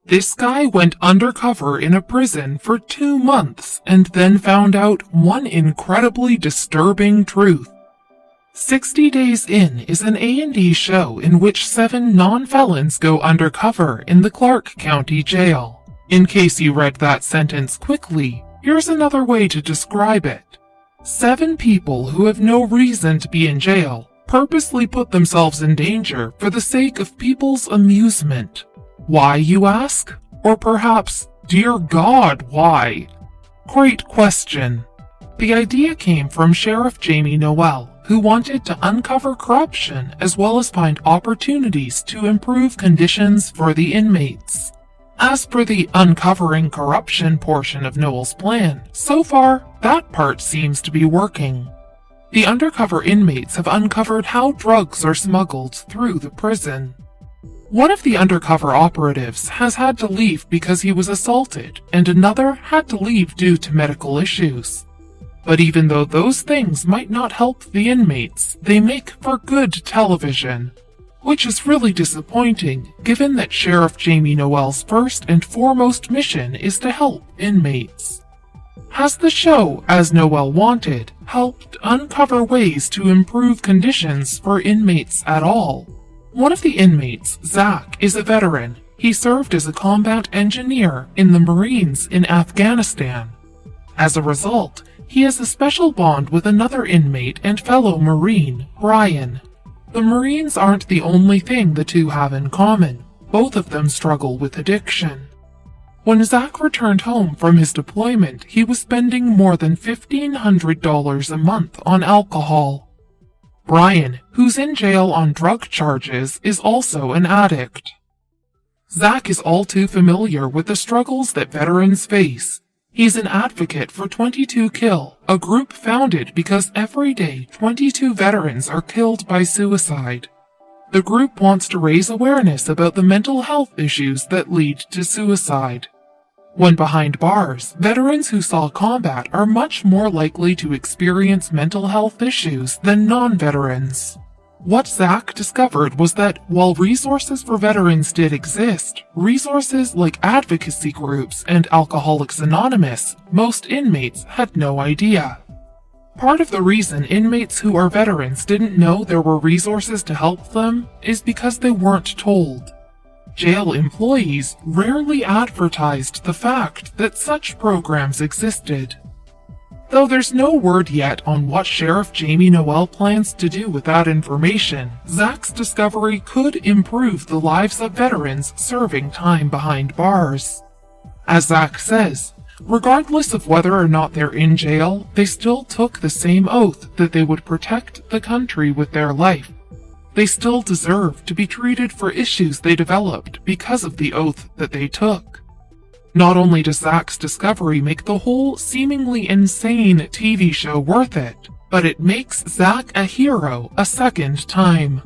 This guy went undercover in a prison for 2 months and then found out one incredibly disturbing truth. 60 Days In is an A&E show in which 7 non-felons go undercover in the Clark County Jail. In case you read that sentence quickly, here's another way to describe it. 7 people who have no reason to be in jail purposely put themselves in danger for the sake of people's amusement. Why, you ask? Or perhaps, dear God, why? Great question. The idea came from Sheriff Jamie Noel, who wanted to uncover corruption as well as find opportunities to improve conditions for the inmates. As for the uncovering corruption portion of Noel's plan, so far, that part seems to be working. The undercover inmates have uncovered how drugs are smuggled through the prison. One of the undercover operatives has had to leave because he was assaulted, and another had to leave due to medical issues. But even though those things might not help the inmates, they make for good television. Which is really disappointing, given that Sheriff Jamie Noel's first and foremost mission is to help inmates. Has the show, as Noel wanted, helped uncover ways to improve conditions for inmates at all? One of the inmates, Zach, is a veteran. He served as a combat engineer in the Marines in Afghanistan. As a result, he has a special bond with another inmate and fellow Marine, Ryan. The Marines aren't the only thing the two have in common. Both of them struggle with addiction. When Zach returned home from his deployment, he was spending more than $1,500 a month on alcohol. Brian, who's in jail on drug charges, is also an addict. Zach is all too familiar with the struggles that veterans face. He's an advocate for 22 Kill, a group founded because every day 22 veterans are killed by suicide. The group wants to raise awareness about the mental health issues that lead to suicide. When behind bars, veterans who saw combat are much more likely to experience mental health issues than non-veterans. What Zach discovered was that while resources for veterans did exist, resources like advocacy groups and Alcoholics Anonymous, most inmates had no idea. Part of the reason inmates who are veterans didn't know there were resources to help them is because they weren't told. Jail employees rarely advertised the fact that such programs existed. Though there's no word yet on what Sheriff Jamie Noel plans to do with that information, Zach's discovery could improve the lives of veterans serving time behind bars. As Zach says, regardless of whether or not they're in jail, they still took the same oath that they would protect the country with their life. They still deserve to be treated for issues they developed because of the oath that they took. Not only does Zach's discovery make the whole seemingly insane TV show worth it, but it makes Zach a hero a second time.